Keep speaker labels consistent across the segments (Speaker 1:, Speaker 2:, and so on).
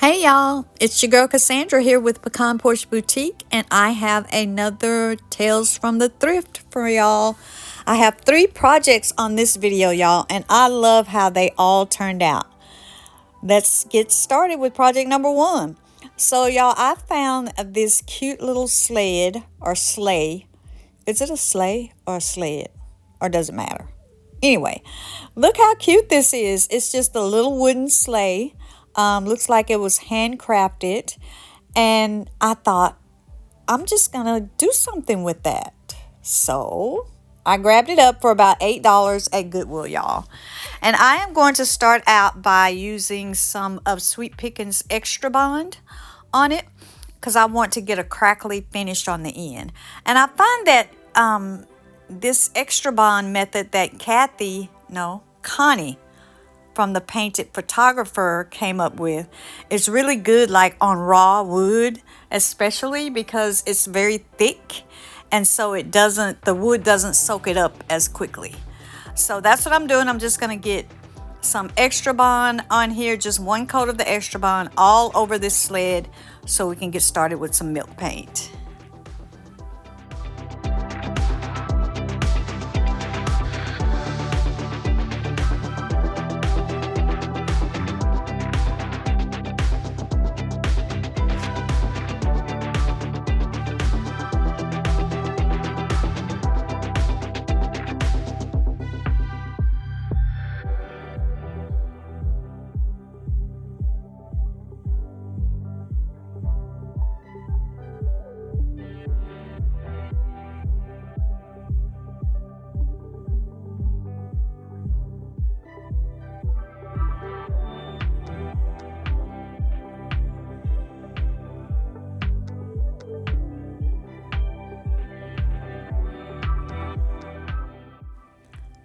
Speaker 1: Hey y'all, it's your girl Cassandra here with Pecan Porch Boutique, and I have another Tales from the Thrift for y'all. I have 3 projects on this video, y'all, and I love how they all turned out. Let's get started with project number 1. So y'all, I found this cute little sled or sleigh. Is it a sleigh or a sled? Or does it matter? Anyway, look how cute this is. It's just a little wooden sleigh. Looks like it was handcrafted, and I thought I'm just gonna do something with that. So I grabbed it up for about $8 at Goodwill, y'all. And I am going to start out by using some of Sweet Pickens Extra Bond on it because I want to get a crackly finish on the end. And I find that this Extra Bond method that Connie from the Painted Photographer came up with is really good, like on raw wood, especially because it's very thick, and so the wood doesn't soak it up as quickly. So that's what I'm doing. I'm just gonna get some Extra Bond on here, just 1 coat of the Extra Bond all over this sled so we can get started with some milk paint.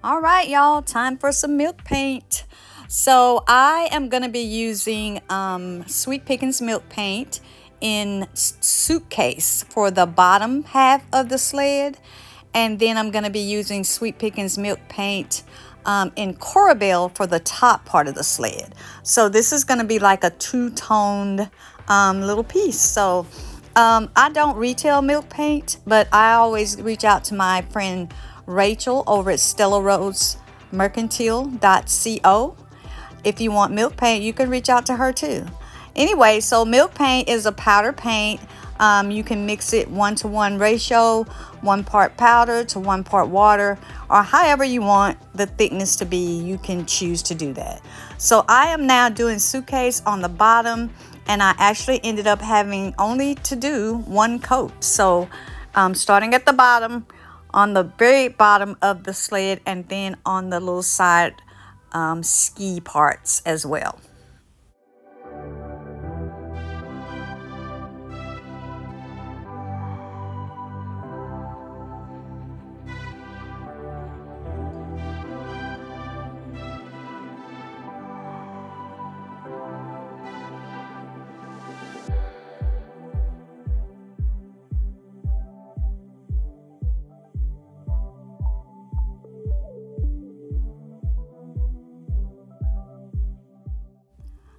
Speaker 1: All right, y'all, time for some milk paint. So I am going to be using Sweet Pickens milk paint in suitcase for the bottom half of the sled. And then I'm going to be using Sweet Pickens milk paint in Corabelle for the top part of the sled. So this is going to be like a 2-toned little piece. So I don't retail milk paint, but I always reach out to my friend Rachel over at StellaRoseMercantile.co. If you want milk paint, you can reach out to her too. Anyway, so milk paint is a powder paint. You can mix it 1-to-1 ratio, 1 part powder to 1 part water, or however you want the thickness to be, you can choose to do that. So I am now doing suitcase on the bottom, and I actually ended up having only to do 1 coat. So starting at the bottom, on the very bottom of the sled, and then on the little side ski parts as well.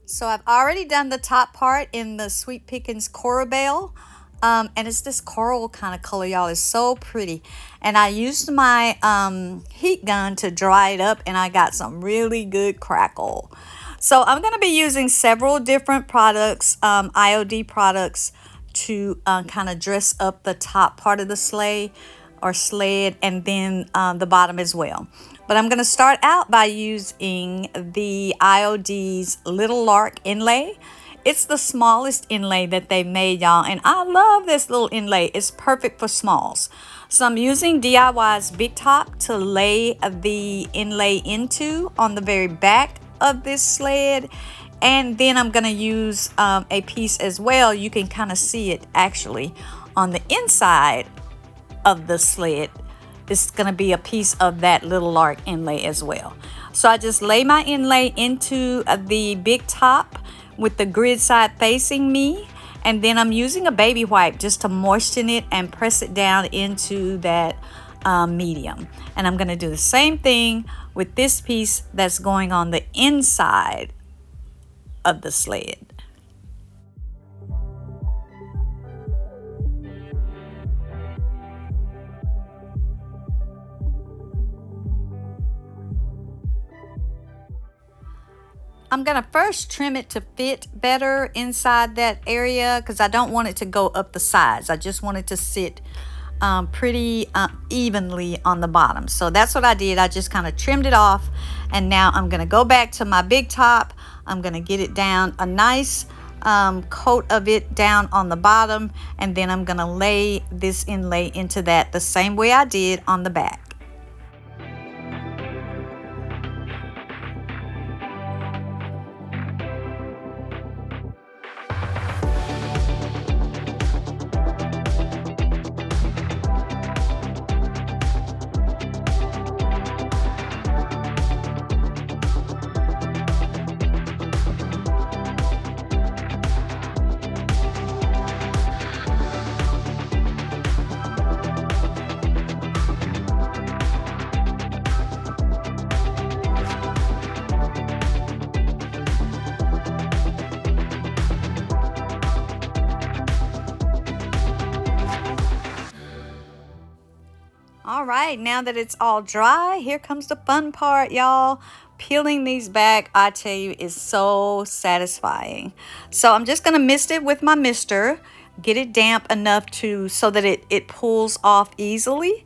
Speaker 1: So I've already done the top part in the Sweet Pickens Corabelle. And it's this coral kind of color, y'all. It's so pretty. And I used my heat gun to dry it up, and I got some really good crackle. So I'm going to be using several different products, IOD products, to kind of dress up the top part of the sleigh or sled, and then the bottom as well. But I'm going to start out by using the IOD's Little Lark Inlay. It's the smallest inlay that they made, y'all, and I love this little inlay. It's perfect for smalls. So I'm using DIY's Big Top to lay the inlay into on the very back of this sled. And then I'm going to use a piece as well. You can kind of see it actually on the inside of the sled. It's going to be a piece of that Little Lark inlay as well. So I just lay my inlay into the Big Top with the grid side facing me, and then I'm using a baby wipe just to moisten it and press it down into that medium. And I'm going to do the same thing with this piece that's going on the inside of the sled. I'm gonna first trim it to fit better inside that area because I don't want it to go up the sides. I just want it to sit pretty evenly on the bottom. So that's what I did. I just kind of trimmed it off, and now I'm gonna go back to my big top. I'm gonna get it down a nice coat of it down on the bottom, and then I'm gonna lay this inlay into that the same way I did on the back. All right, now that it's all dry, here comes the fun part, y'all. Peeling these back, I tell you, is so satisfying. So I'm just gonna mist it with my mister, get it damp enough so that it pulls off easily.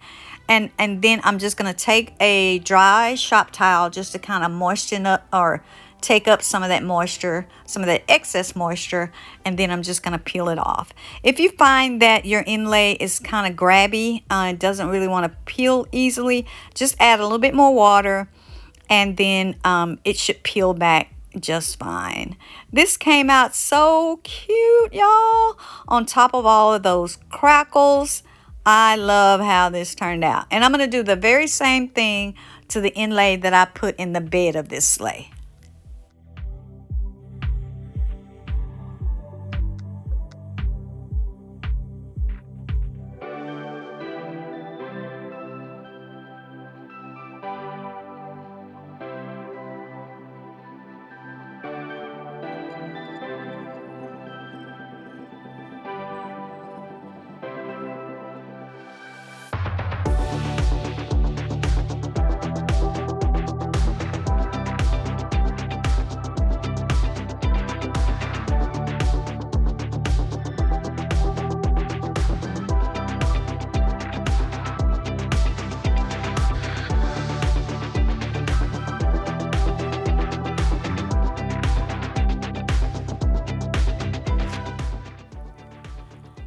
Speaker 1: And then I'm just gonna take a dry shop towel just to kind of moisten up or take up some of that moisture, some of that excess moisture, and then I'm just going to peel it off. If you find that your inlay is kind of grabby, it doesn't really want to peel easily, just add a little bit more water, and then it should peel back just fine. This came out so cute, y'all, on top of all of those crackles. I love how this turned out. And I'm going to do the very same thing to the inlay that I put in the bed of this sleigh.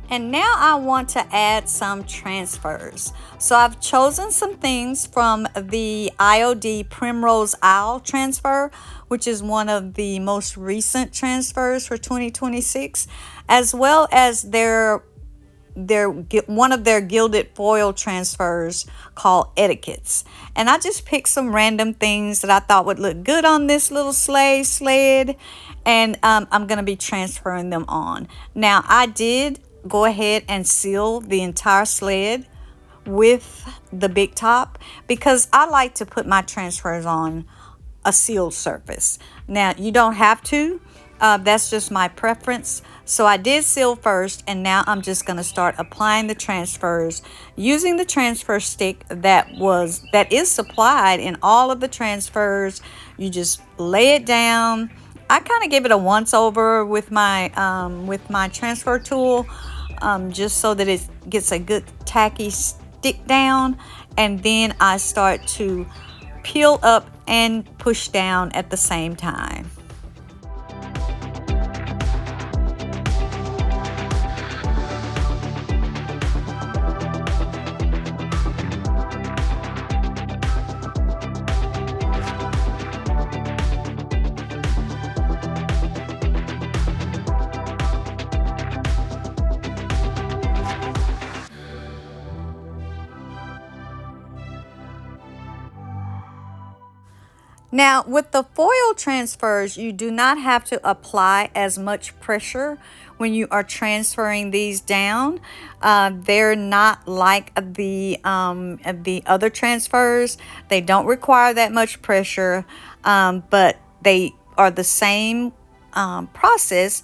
Speaker 1: And now I want to add some transfers. So I've chosen some things from the IOD Primrose Isle transfer, which is one of the most recent transfers for 2026, as well as one of their gilded foil transfers called Etiquettes. And I just picked some random things that I thought would look good on this little sled, and I'm going to be transferring them on. Now, I did go ahead and seal the entire sled with the big top because I like to put my transfers on a sealed surface. Now, you don't have to. That's just my preference. So I did seal first, and now I'm just going to start applying the transfers using the transfer stick that is supplied in all of the transfers. You just lay it down. I kind of give it a once over with my transfer tool, just so that it gets a good tacky stick down, and then I start to peel up and push down at the same time. Now, with the foil transfers, you do not have to apply as much pressure when you are transferring these down. They're not like the other transfers. They don't require that much pressure, but they are the same process.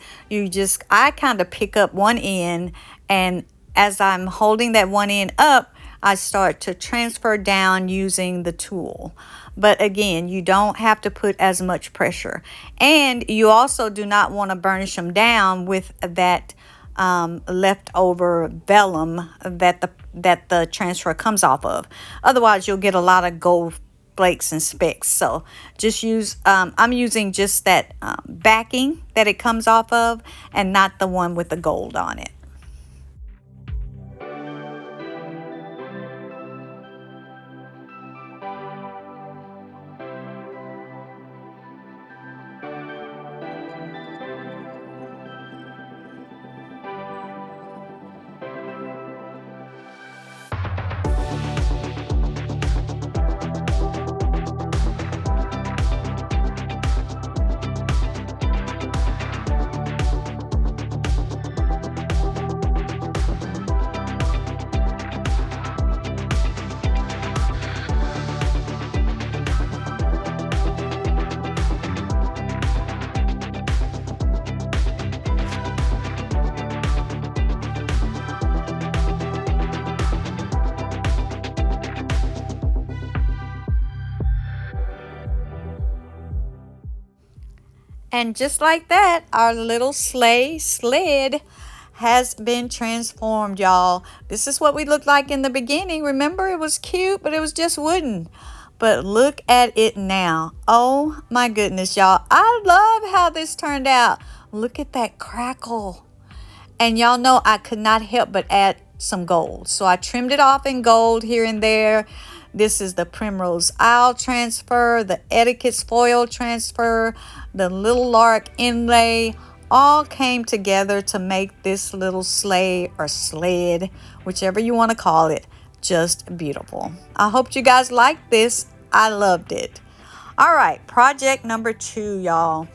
Speaker 1: I kind of pick up one end, and as I'm holding that one end up, I start to transfer down using the tool. But again, you don't have to put as much pressure. And you also do not want to burnish them down with that leftover vellum that the transfer comes off of. Otherwise, you'll get a lot of gold flakes and specks. So just use, I'm using just that backing that it comes off of, and not the one with the gold on it. And just like that, our little sleigh sled has been transformed, y'all. This is what we looked like in the beginning. Remember, it was cute, but it was just wooden. But look at it now. Oh my goodness, y'all. I love how this turned out. Look at that crackle. And y'all know I could not help but add some gold. So I trimmed it off in gold here and there. This is the Primrose Isle transfer, the Etiquette's foil transfer, the Little Lark inlay, all came together to make this little sleigh or sled, whichever you want to call it, just beautiful. I hope you guys liked this. I loved it. All right, project number 2, y'all.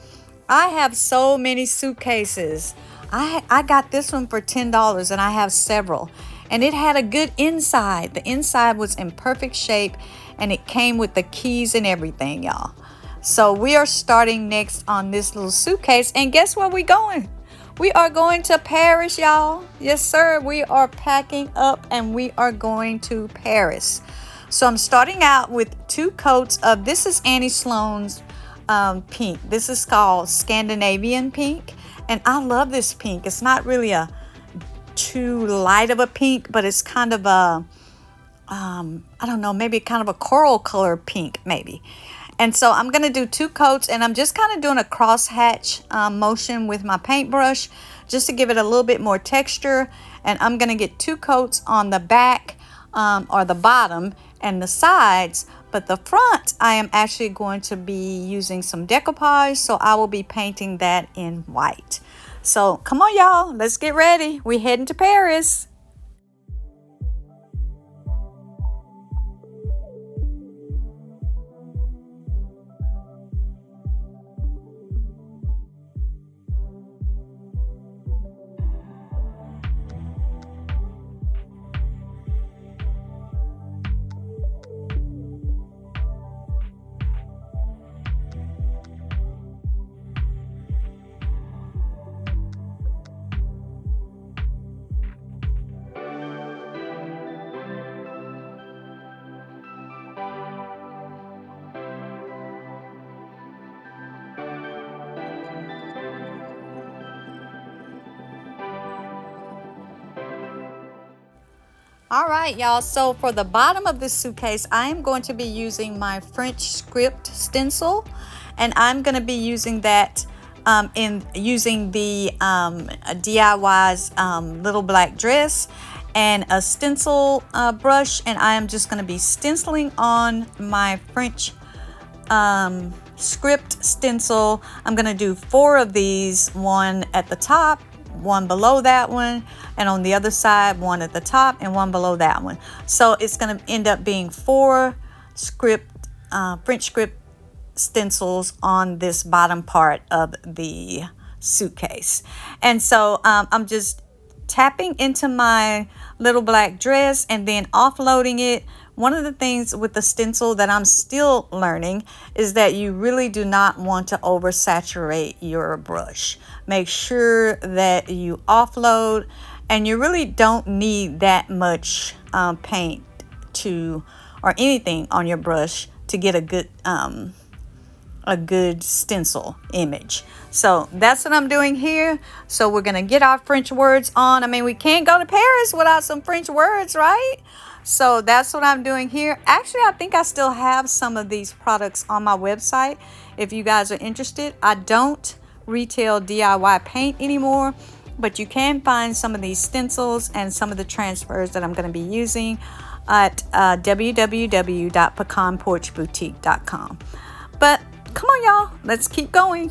Speaker 1: I have so many suitcases. I got this one for $10 and I have several. And it had a good inside. The inside was in perfect shape and it came with the keys and everything, y'all. So we are starting next on this little suitcase. And guess where we're going? We are going to Paris, y'all. Yes, sir. We are packing up and we are going to Paris. So I'm starting out with 2 coats of, this is Annie Sloan's pink. This is called Scandinavian pink. And I love this pink. It's not really a too light of a pink, but it's kind of a, I don't know, maybe kind of a coral color pink, maybe. And so I'm going to do 2 coats, and I'm just kind of doing a crosshatch motion with my paintbrush just to give it a little bit more texture. And I'm going to get 2 coats on the back or the bottom and the sides, but the front I am actually going to be using some decoupage, so I will be painting that in white. So come on, y'all, let's get ready. We're heading to Paris. All right, y'all, so for the bottom of this suitcase, I am going to be using my French script stencil, and I'm going to be using that using the DIY's little black dress and a stencil brush, and I am just going to be stenciling on my French script stencil. I'm going to do 4 of these, 1 at the top, 1 below that one, and on the other side 1 at the top and 1 below that one. So it's going to end up being 4 French script stencils on this bottom part of the suitcase. And so I'm just tapping into my little black dress and then offloading it. One of the things with the stencil that I'm still learning is that you really do not want to oversaturate your brush. Make sure that you offload, and you really don't need that much paint to, or anything on your brush to get a good stencil image. So that's what I'm doing here. So we're gonna get our French words on. I mean, we can't go to Paris without some French words, right? So that's what I'm doing here. Actually, I think I still have some of these products on my website if you guys are interested. I don't retail DIY paint anymore, but you can find some of these stencils and some of the transfers that I'm going to be using at www.pecanporchboutique.com. But come on, y'all, let's keep going.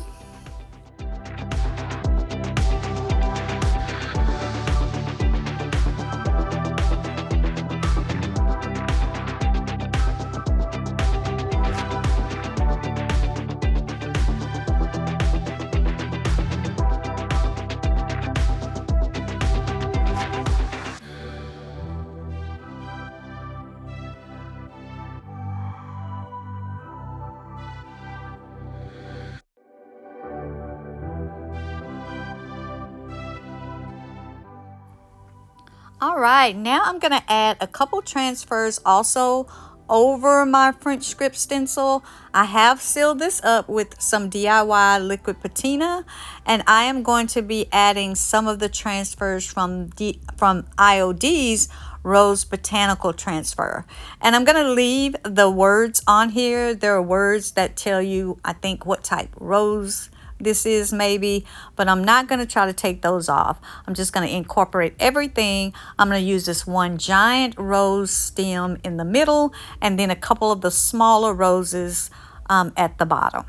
Speaker 1: All right, now I'm going to add a couple transfers also over my French script stencil. I have sealed this up with some DIY liquid patina, and I am going to be adding some of the transfers from IOD's Rose Botanical transfer. And I'm going to leave the words on here. There are words that tell you, I think, what type rose this is maybe, but I'm not going to try to take those off. I'm just going to incorporate everything. I'm going to use this one giant rose stem in the middle and then a couple of the smaller roses at the bottom.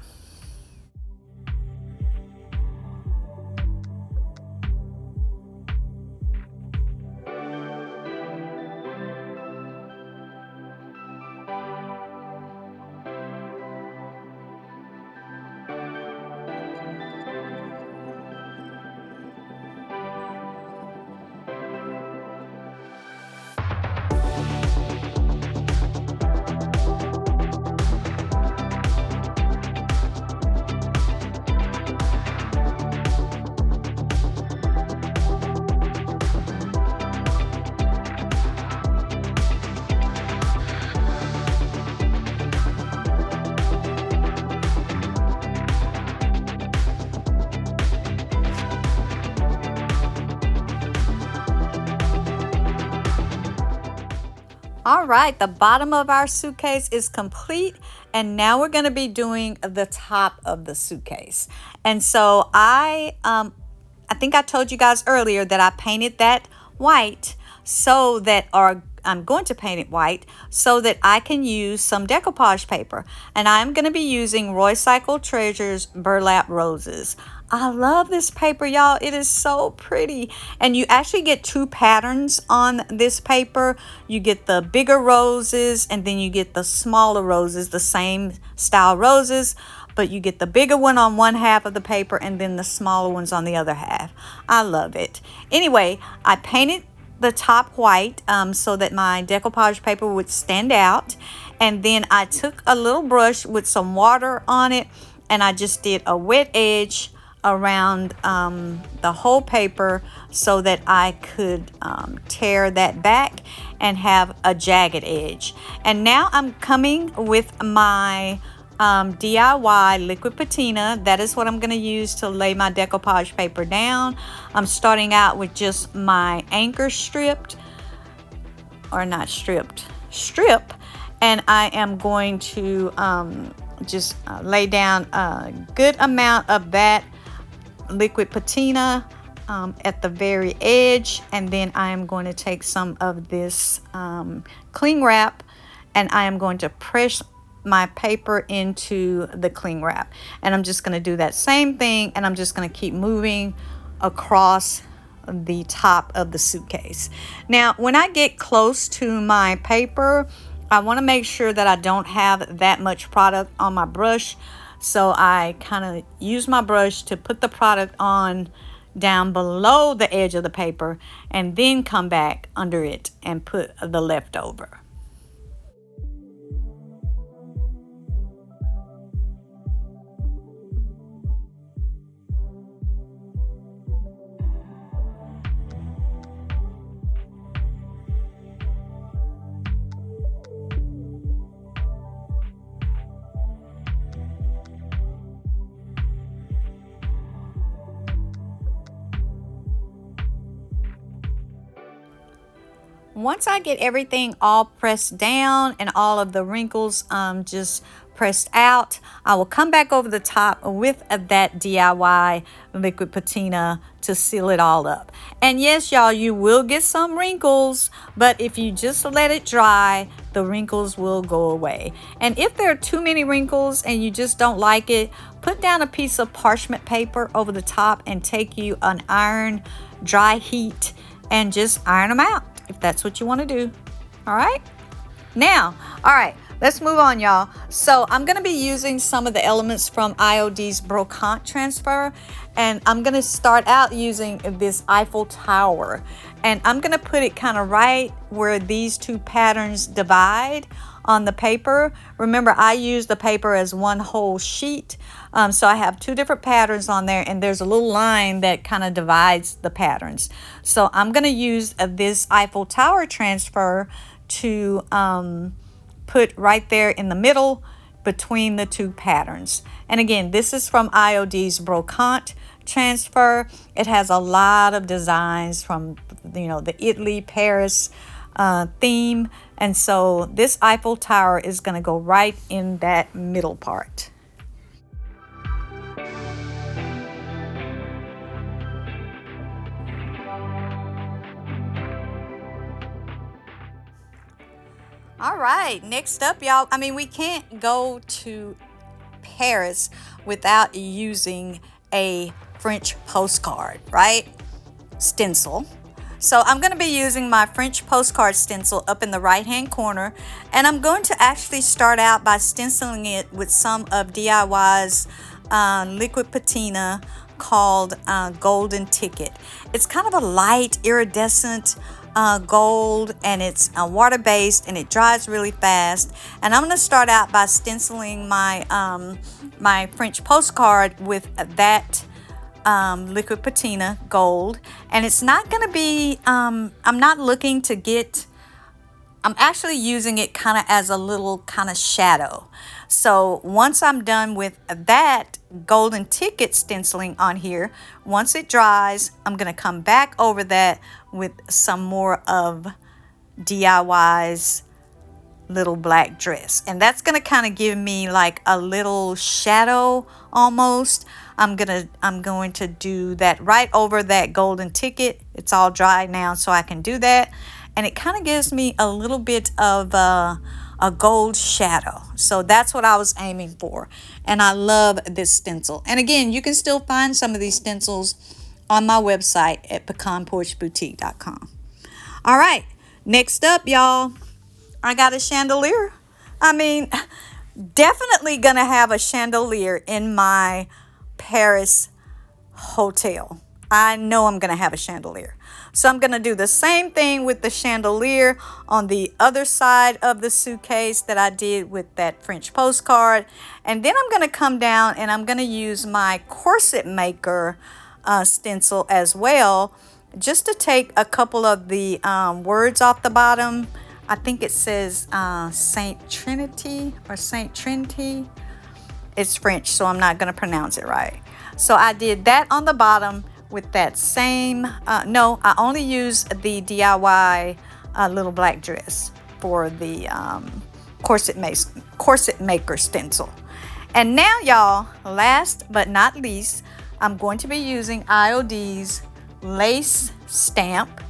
Speaker 1: All right, the bottom of our suitcase is complete, and now we're going to be doing the top of the suitcase. And so I think I told you guys earlier that I painted that white so that, or I'm going to paint it white so that I can use some decoupage paper. And I'm going to be using Roycycle Treasures Burlap Roses. I love this paper, y'all. It is so pretty. And you actually get two patterns on this paper. You get the bigger roses and then you get the smaller roses, the same style roses, but you get the bigger one on one half of the paper and then the smaller ones on the other half. I love it. Anyway, I painted the top white so that my decoupage paper would stand out. And then I took a little brush with some water on it and I just did a wet edge around the whole paper so that I could tear that back and have a jagged edge. And now I'm coming with my DIY liquid patina. That is what I'm going to use to lay my decoupage paper down. I'm starting out with just my anchor strip, and I am going to just lay down a good amount of that liquid patina at the very edge, and then I am going to take some of this cling wrap and I am going to press my paper into the cling wrap, and I'm just going to do that same thing, and I'm just going to keep moving across the top of the suitcase. Now when I get close to my paper, I want to make sure that I don't have that much product on my brush. So I kind of use my brush to put the product on down below the edge of the paper and then come back under it and put the leftover. once I get everything all pressed down and all of the wrinkles just pressed out, I will come back over the top with that DIY liquid patina to seal it all up. And yes, y'all, you will get some wrinkles, but if you just let it dry, the wrinkles will go away. And if there are too many wrinkles and you just don't like it, put down a piece of parchment paper over the top and take you an iron dry heat and just iron them out if that's what you want to do. All right, now, all right, let's move on, y'all. So I'm going to be using some of the elements from IOD's brocante transfer, and I'm going to start out using this Eiffel Tower, and I'm going to put it kind of right where these two patterns divide on the paper. Remember, I use the paper as one whole sheet, so I have two different patterns on there, and there's a little line that kind of divides the patterns. So I'm going to use this Eiffel Tower transfer to put right there in the middle between the two patterns. And again, this is from IOD's brocante transfer. It has a lot of designs from, you know, the Italy, Paris theme. And so this Eiffel Tower is going to go right in that middle part. All right, next up, y'all. I mean, we can't go to Paris without using a French postcard, right? Stencil. So I'm going to be using my French postcard stencil up in the right hand corner, and I'm going to actually start out by stenciling it with some of DIY's liquid patina called Golden Ticket. It's kind of a light iridescent gold, and it's water based, and it dries really fast. And I'm going to start out by stenciling my my French postcard with that liquid patina gold. And it's not going to be I'm not looking to get, I'm actually using it kind of as a little kind of shadow. So once I'm done with that Golden Ticket stenciling on here, once it dries, I'm going to come back over that with some more of DIY's little black dress. And that's going to kind of give me like a little shadow almost. I'm going to do that right over that Golden Ticket. It's all dry now, so I can do that. And it kind of gives me a little bit of a gold shadow. So that's what I was aiming for. And I love this stencil. And again, you can still find some of these stencils on my website at pecanporchboutique.com. All right, next up, y'all, I got a chandelier. I mean, definitely gonna have a chandelier in my Paris hotel. I know I'm gonna have a chandelier. So I'm going to do the same thing with the chandelier on the other side of the suitcase that I did with that French postcard. And then I'm going to come down and I'm going to use my corset maker stencil as well, just to take a couple of the words off the bottom. I think it says Saint Trinity or Saint Trinity. It's French, so I'm not going to pronounce it right. So I did that on the bottom with that same, no, I only use the DIY little black dress for the corset maker stencil. And now, y'all, last but not least, I'm going to be using IOD's lace stamp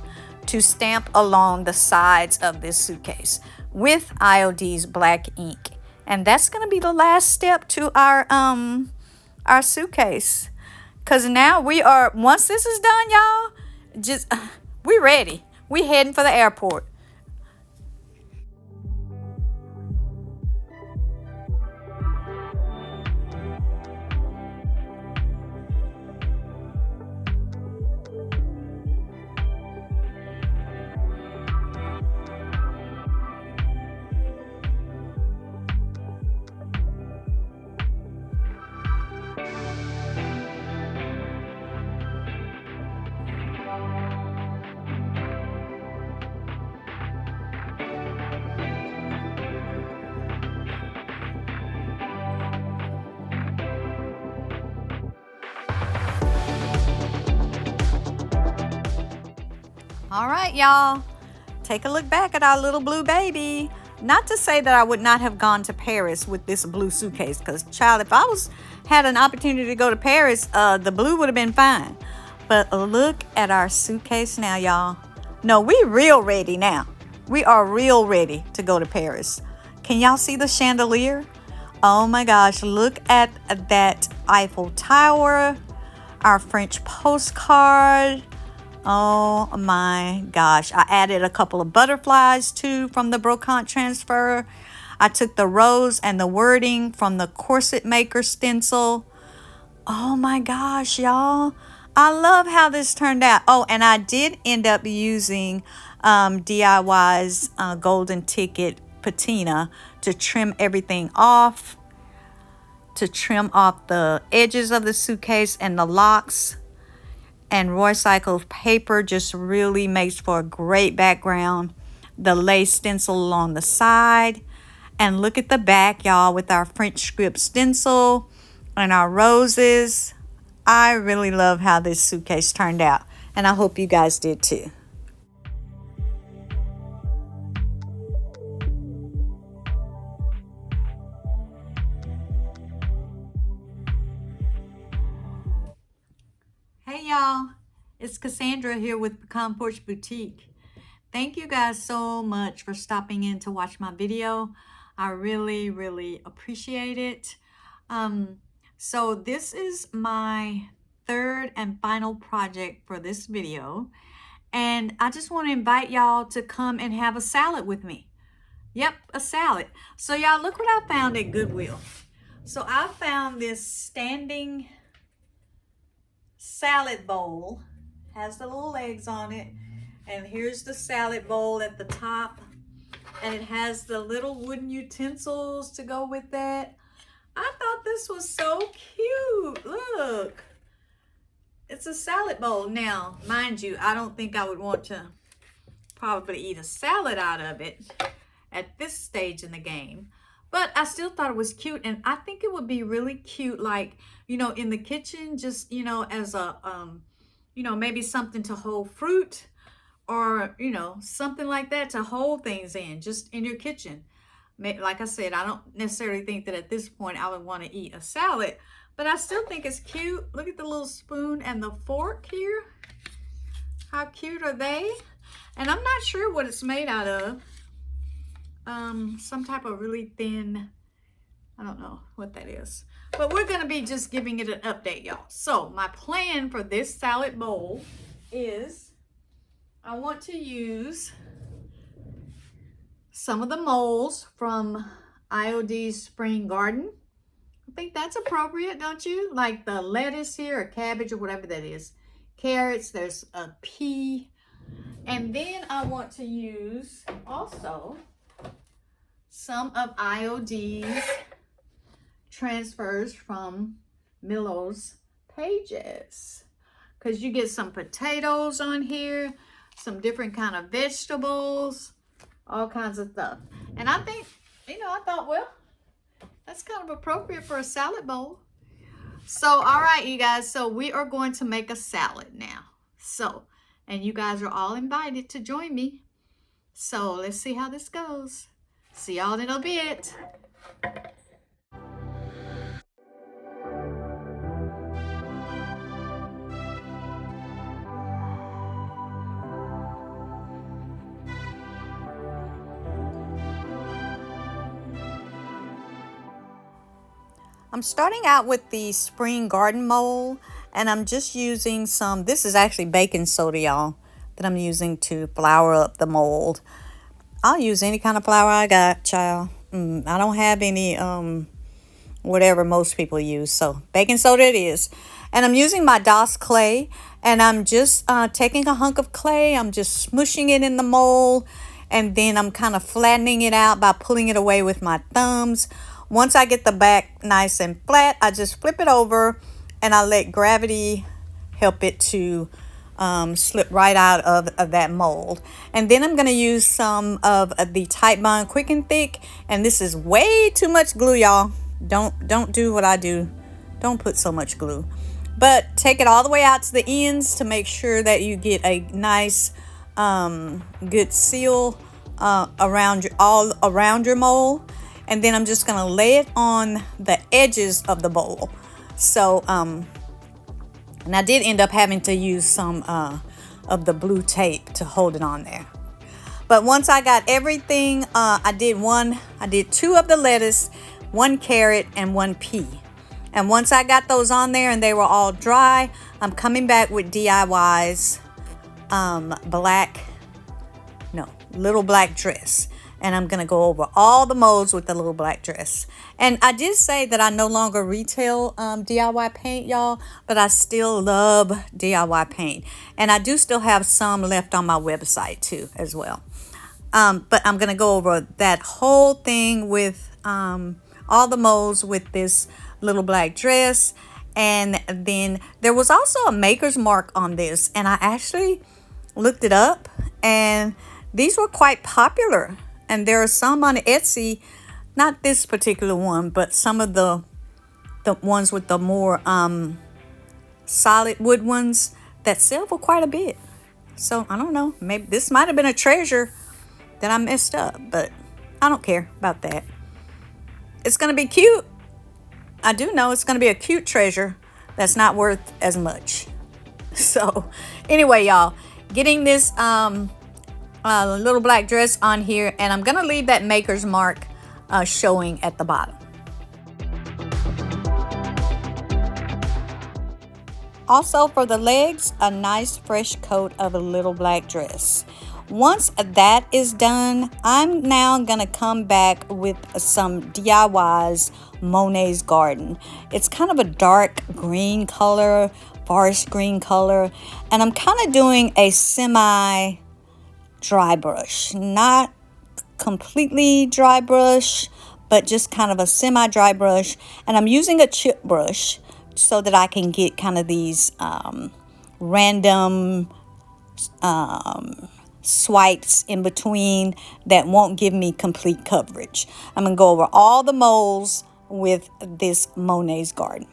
Speaker 1: to stamp along the sides of this suitcase with IOD's black ink. And that's going to be the last step to our suitcase. Because now we are, once this is done, y'all, we ready. We heading for the airport. All right, y'all, take a look back at our little blue baby. Not to say that I would not have gone to Paris with this blue suitcase, because child, if I had an opportunity to go to Paris, the blue would have been fine. But look at our suitcase now, y'all. No, we real ready now. We are real ready to go to Paris. Can y'all see the chandelier? Oh my gosh, look at that Eiffel Tower, our French postcard. Oh my gosh, I added a couple of butterflies too from the brocante transfer. I took the rose and the wording from the corset maker stencil. Oh my gosh, y'all. I love how this turned out. Oh, and I did end up using DIY's golden ticket patina to trim everything off, to trim off the edges of the suitcase and the locks. And Roycycled paper just really makes for a great background. The lace stencil along the side. And look at the back, y'all, with our French script stencil and our roses. I really love how this suitcase turned out. And I hope you guys did too. Hey y'all, it's Cassandra here with Pecan Porch Boutique. Thank you guys so much for stopping in to watch my video. I really, really appreciate it. So this is my third and final project for this video. And I just want to invite y'all to come and have a salad with me. Yep, a salad. So y'all, look what I found at Goodwill. So I found this standing salad bowl. Has the little legs on it. And here's the salad bowl at the top. And it has the little wooden utensils to go with that. I thought this was so cute. Look. It's a salad bowl. Now, mind you, I don't think I would want to probably eat a salad out of it at this stage in the game. But I still thought it was cute. And I think it would be really cute, like, you know, in the kitchen, just, you know, as a, you know, maybe something to hold fruit or, you know, something like that to hold things in, just in your kitchen. Like I said, I don't necessarily think that at this point I would want to eat a salad, but I still think it's cute. Look at the little spoon and the fork here. How cute are they? And I'm not sure what it's made out of. Some type of really thin, I don't know what that is. But we're going to be just giving it an update, y'all. So my plan for this salad bowl is I want to use some of the molds from IOD's Spring Garden. I think that's appropriate, don't you? Like the lettuce here, or cabbage, or whatever that is. Carrots, there's a pea. And then I want to use also some of IOD's transfers from Milo's pages. Because you get some potatoes on here, some different kind of vegetables, all kinds of stuff. And I think, you know, I thought, well, that's kind of appropriate for a salad bowl. So, all right, you guys. So we are going to make a salad now. So, and you guys are all invited to join me. So let's see how this goes. See y'all in a bit. I'm starting out with the Spring Garden mold, and I'm just using some, this is actually baking soda, y'all, that I'm using to flour up the mold. I'll use any kind of flour I got, child. I don't have any, whatever most people use, so baking soda it is. And I'm using my DOS clay, and I'm just taking a hunk of clay, I'm just smushing it in the mold, and then I'm kind of flattening it out by pulling it away with my thumbs. Once I get the back nice and flat, I just flip it over and I let gravity help it to slip right out of that mold. And then I'm going to use some of the Tight Bond Quick and Thick. And this is way too much glue, y'all. Don't do what I do. Don't put so much glue. But take it all the way out to the ends to make sure that you get a nice good seal all around your mold. And then I'm just gonna lay it on the edges of the bowl. So and I did end up having to use some of the blue tape to hold it on there. But once I got everything, I did 2 of the lettuce, 1 carrot, and 1 pea. And once I got those on there and they were all dry, I'm coming back with DIY's little black dress. And I'm going to go over all the molds with the little black dress. And I did say that I no longer retail DIY paint, y'all, but I still love DIY paint. And I do still have some left on my website too as well. But I'm going to go over that whole thing with all the molds with this little black dress. And then there was also a maker's mark on this. And I actually looked it up, and these were quite popular. And there are some on Etsy, not this particular one, but some of the ones with the more solid wood ones that sell for quite a bit. So I don't know, maybe this might have been a treasure that I messed up, but I don't care about that. It's going to be cute. I do know it's going to be a cute treasure that's not worth as much. So anyway, y'all, getting this little black dress on here, and I'm gonna leave that maker's mark showing at the bottom. Also for the legs, a nice fresh coat of a little black dress. Once that is done, I'm now gonna come back with some DIY's Monet's Garden. It's kind of a dark green color, forest green color, and I'm kind of doing a semi dry brush, not completely dry brush, but just kind of a semi-dry brush. And I'm using a chip brush so that I can get kind of these random swipes in between that won't give me complete coverage. I'm gonna go over all the molds with this Monet's Garden.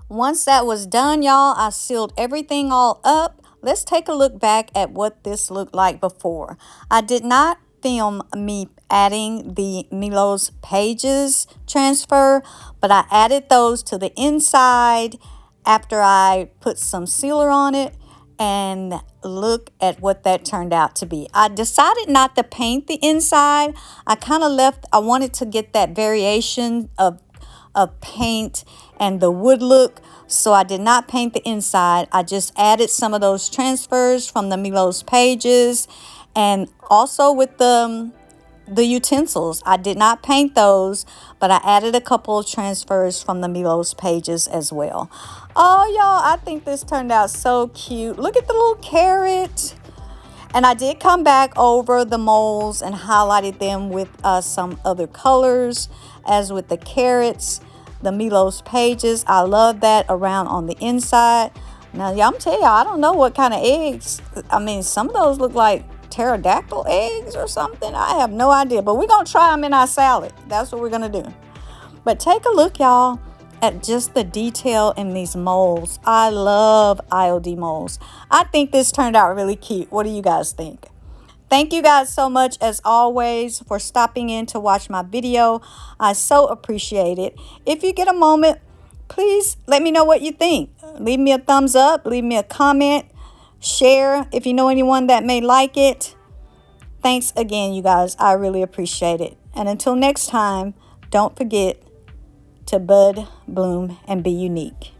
Speaker 1: Once that was done, y'all, I sealed everything all up. Let's take a look back at what this looked like before. I did not film me adding the Milo's pages transfer, but I added those to the inside after I put some sealer on it, and look at what that turned out to be. I decided not to paint the inside. I wanted to get that variation of paint and the wood look, so I did not paint the inside. I just added some of those transfers from the Milo's pages, and also with the utensils. I did not paint those, but I added a couple of transfers from the Milo's pages as well. Oh, y'all, I think this turned out so cute. Look at the little carrot. And I did come back over the molds and highlighted them with some other colors, as with the carrots, the Milo's pages. I love that around on the inside. Now, y'all, I'm telling y'all, I don't know what kind of eggs. I mean, some of those look like pterodactyl eggs or something. I have no idea, but we're going to try them in our salad. That's what we're going to do. But take a look, y'all, at just the detail in these molds. I love IOD molds. I think this turned out really cute. What do you guys think? Thank you guys so much, as always, for stopping in to watch my video. I so appreciate it. If you get a moment, please let me know what you think. Leave me a thumbs up. Leave me a comment. Share if you know anyone that may like it. Thanks again, you guys. I really appreciate it. And until next time, don't forget to bud, bloom, and be unique.